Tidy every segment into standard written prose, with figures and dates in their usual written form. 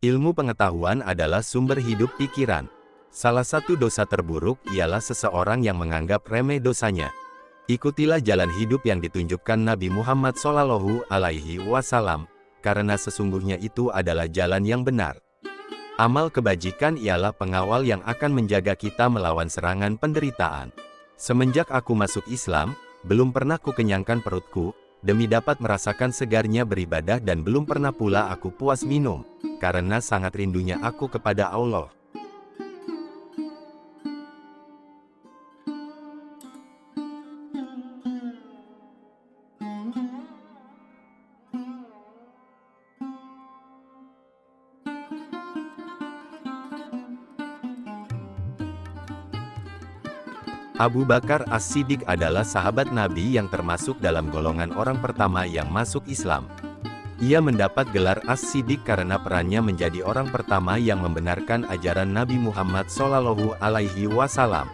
Ilmu pengetahuan adalah sumber hidup pikiran. Salah satu dosa terburuk ialah seseorang yang menganggap remeh dosanya. Ikutilah jalan hidup yang ditunjukkan Nabi Muhammad SAW, karena sesungguhnya itu adalah jalan yang benar. Amal kebajikan ialah pengawal yang akan menjaga kita melawan serangan penderitaan. Semenjak aku masuk Islam, belum pernah kukenyangkan perutku, demi dapat merasakan segarnya beribadah, dan belum pernah pula aku puas minum, karena sangat rindunya aku kepada Allah. Abu Bakar As-Siddiq adalah sahabat Nabi yang termasuk dalam golongan orang pertama yang masuk Islam. Ia mendapat gelar As-Siddiq karena perannya menjadi orang pertama yang membenarkan ajaran Nabi Muhammad SAW.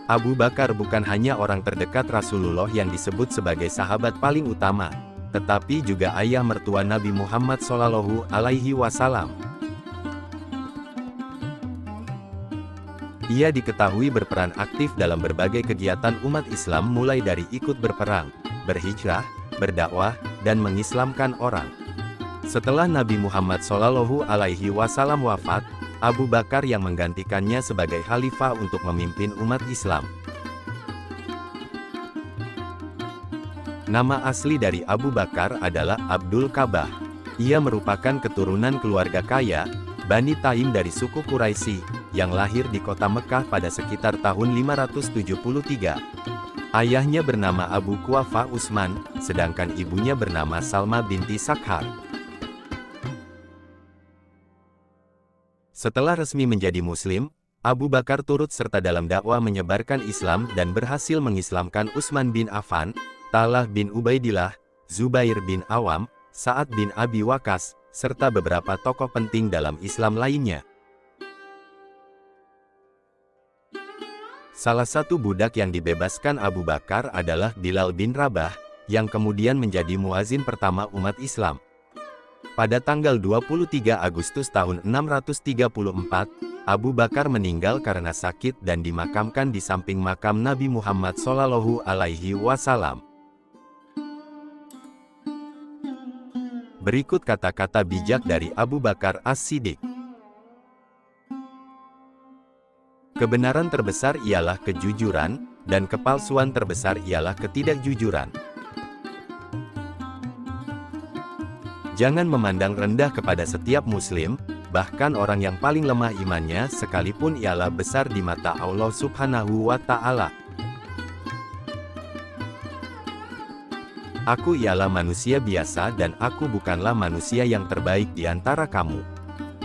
Abu Bakar bukan hanya orang terdekat Rasulullah yang disebut sebagai sahabat paling utama, tetapi juga ayah mertua Nabi Muhammad SAW. Ia diketahui berperan aktif dalam berbagai kegiatan umat Islam, mulai dari ikut berperang, berhijrah, berdakwah, dan mengislamkan orang. Setelah Nabi Muhammad SAW wafat, Abu Bakar yang menggantikannya sebagai khalifah untuk memimpin umat Islam. Nama asli dari Abu Bakar adalah Abdul Kabah. Ia merupakan keturunan keluarga kaya, Bani Taim dari suku Quraisy, yang lahir di kota Mekah pada sekitar tahun 573. Ayahnya bernama Abu Quafa Utsman, sedangkan ibunya bernama Salma binti Sakhar. Setelah resmi menjadi Muslim, Abu Bakar turut serta dalam dakwah menyebarkan Islam dan berhasil mengislamkan Utsman bin Affan, Talha bin Ubaidillah, Zubair bin Awam, Sa'ad bin Abi Waqqas, serta beberapa tokoh penting dalam Islam lainnya. Salah satu budak yang dibebaskan Abu Bakar adalah Bilal bin Rabah, yang kemudian menjadi muazin pertama umat Islam. Pada tanggal 23 Agustus tahun 634, Abu Bakar meninggal karena sakit dan dimakamkan di samping makam Nabi Muhammad SAW. Berikut kata-kata bijak dari Abu Bakar As-Siddiq. Kebenaran terbesar ialah kejujuran, dan kepalsuan terbesar ialah ketidakjujuran. Jangan memandang rendah kepada setiap muslim, bahkan orang yang paling lemah imannya sekalipun ialah besar di mata Allah Subhanahu wa Ta'ala. Aku ialah manusia biasa dan aku bukanlah manusia yang terbaik di antara kamu.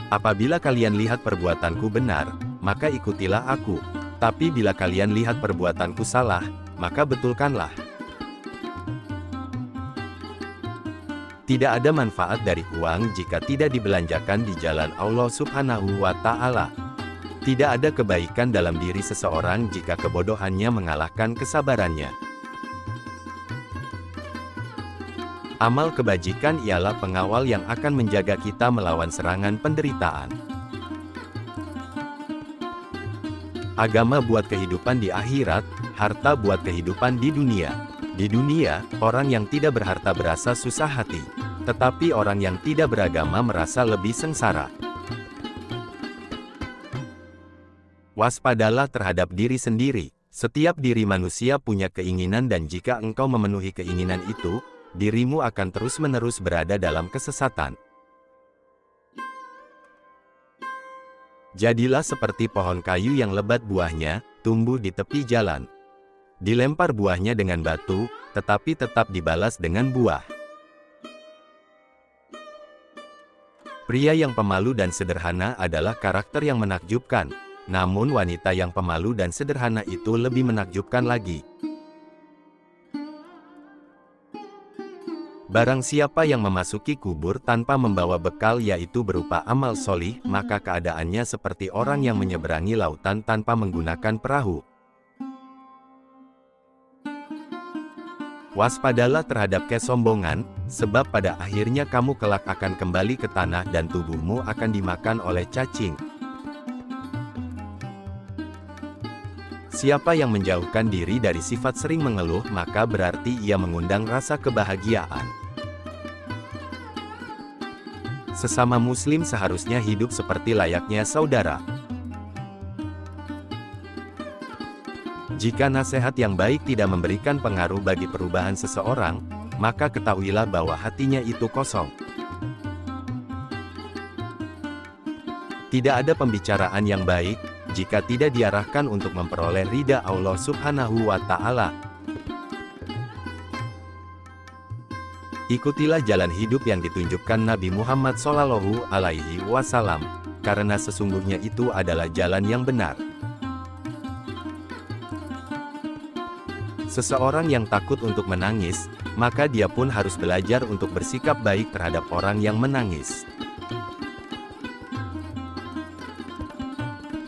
Apabila kalian lihat perbuatanku benar, maka ikutilah aku. Tapi bila kalian lihat perbuatanku salah, maka betulkanlah. Tidak ada manfaat dari uang jika tidak dibelanjakan di jalan Allah Subhanahu wa Ta'ala. Tidak ada kebaikan dalam diri seseorang jika kebodohannya mengalahkan kesabarannya. Amal kebajikan ialah pengawal yang akan menjaga kita melawan serangan penderitaan. Agama buat kehidupan di akhirat, harta buat kehidupan di dunia. Di dunia, orang yang tidak berharta berasa susah hati, tetapi orang yang tidak beragama merasa lebih sengsara. Waspadalah terhadap diri sendiri. Setiap diri manusia punya keinginan, dan jika engkau memenuhi keinginan itu, dirimu akan terus-menerus berada dalam kesesatan. Jadilah seperti pohon kayu yang lebat buahnya, tumbuh di tepi jalan. Dilempar buahnya dengan batu, tetapi tetap dibalas dengan buah. Pria yang pemalu dan sederhana adalah karakter yang menakjubkan, namun wanita yang pemalu dan sederhana itu lebih menakjubkan lagi. Barang siapa yang memasuki kubur tanpa membawa bekal, yaitu berupa amal solih, maka keadaannya seperti orang yang menyeberangi lautan tanpa menggunakan perahu. Waspadalah terhadap kesombongan, sebab pada akhirnya kamu kelak akan kembali ke tanah dan tubuhmu akan dimakan oleh cacing. Siapa yang menjauhkan diri dari sifat sering mengeluh, maka berarti ia mengundang rasa kebahagiaan. Sesama muslim seharusnya hidup seperti layaknya saudara. Jika nasihat yang baik tidak memberikan pengaruh bagi perubahan seseorang, maka ketahuilah bahwa hatinya itu kosong. Tidak ada pembicaraan yang baik, jika tidak diarahkan untuk memperoleh ridha Allah Subhanahu wa Ta'ala. Ikutilah jalan hidup yang ditunjukkan Nabi Muhammad SAW, karena sesungguhnya itu adalah jalan yang benar. Seseorang yang takut untuk menangis, maka dia pun harus belajar untuk bersikap baik terhadap orang yang menangis.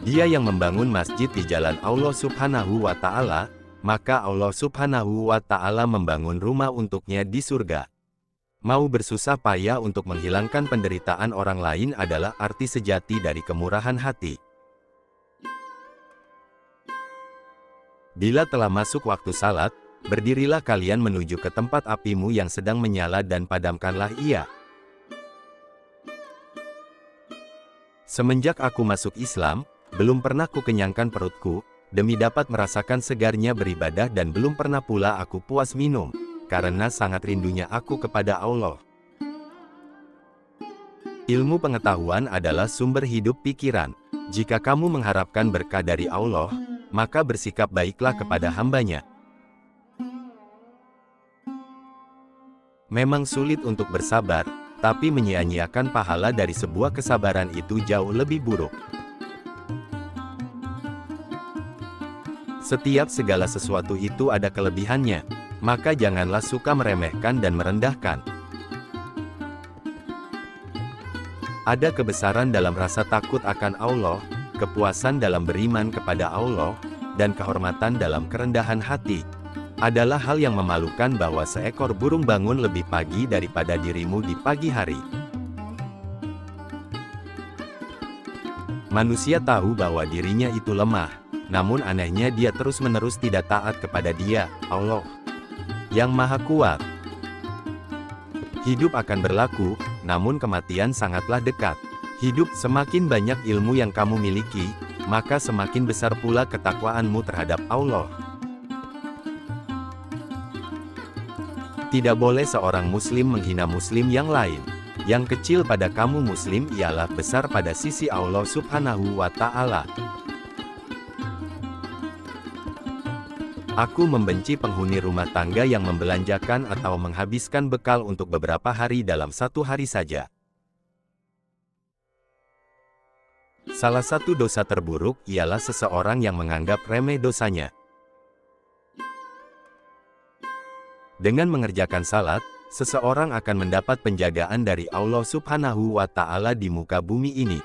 Dia yang membangun masjid di jalan Allah Subhanahu wa Ta'ala, maka Allah Subhanahu wa Ta'ala membangun rumah untuknya di surga. Mau bersusah payah untuk menghilangkan penderitaan orang lain adalah arti sejati dari kemurahan hati. Bila telah masuk waktu salat, berdirilah kalian menuju ke tempat apimu yang sedang menyala dan padamkanlah ia. Semenjak aku masuk Islam, belum pernah kukenyangkan perutku, demi dapat merasakan segarnya beribadah dan belum pernah pula aku puas minum, karena sangat rindunya aku kepada Allah. Ilmu pengetahuan adalah sumber hidup pikiran. Jika kamu mengharapkan berkah dari Allah, maka bersikap baiklah kepada hamba-Nya. Memang sulit untuk bersabar, tapi menyia-nyiakan pahala dari sebuah kesabaran itu jauh lebih buruk. Setiap segala sesuatu itu ada kelebihannya, maka janganlah suka meremehkan dan merendahkan. Ada kebesaran dalam rasa takut akan Allah, kepuasan dalam beriman kepada Allah, dan kehormatan dalam kerendahan hati. Adalah hal yang memalukan bahwa seekor burung bangun lebih pagi daripada dirimu di pagi hari. Manusia tahu bahwa dirinya itu lemah, namun anehnya dia terus-menerus tidak taat kepada Dia, Allah, yang Maha Kuat. Hidup akan berlaku, namun kematian sangatlah dekat. Hidup, semakin banyak ilmu yang kamu miliki, maka semakin besar pula ketakwaanmu terhadap Allah. Tidak boleh seorang muslim menghina muslim yang lain. Yang kecil pada kamu muslim ialah besar pada sisi Allah Subhanahu wa Ta'ala. Aku membenci penghuni rumah tangga yang membelanjakan atau menghabiskan bekal untuk beberapa hari dalam satu hari saja. Salah satu dosa terburuk ialah seseorang yang menganggap remeh dosanya. Dengan mengerjakan salat, seseorang akan mendapat penjagaan dari Allah Subhanahu wa Ta'ala di muka bumi ini.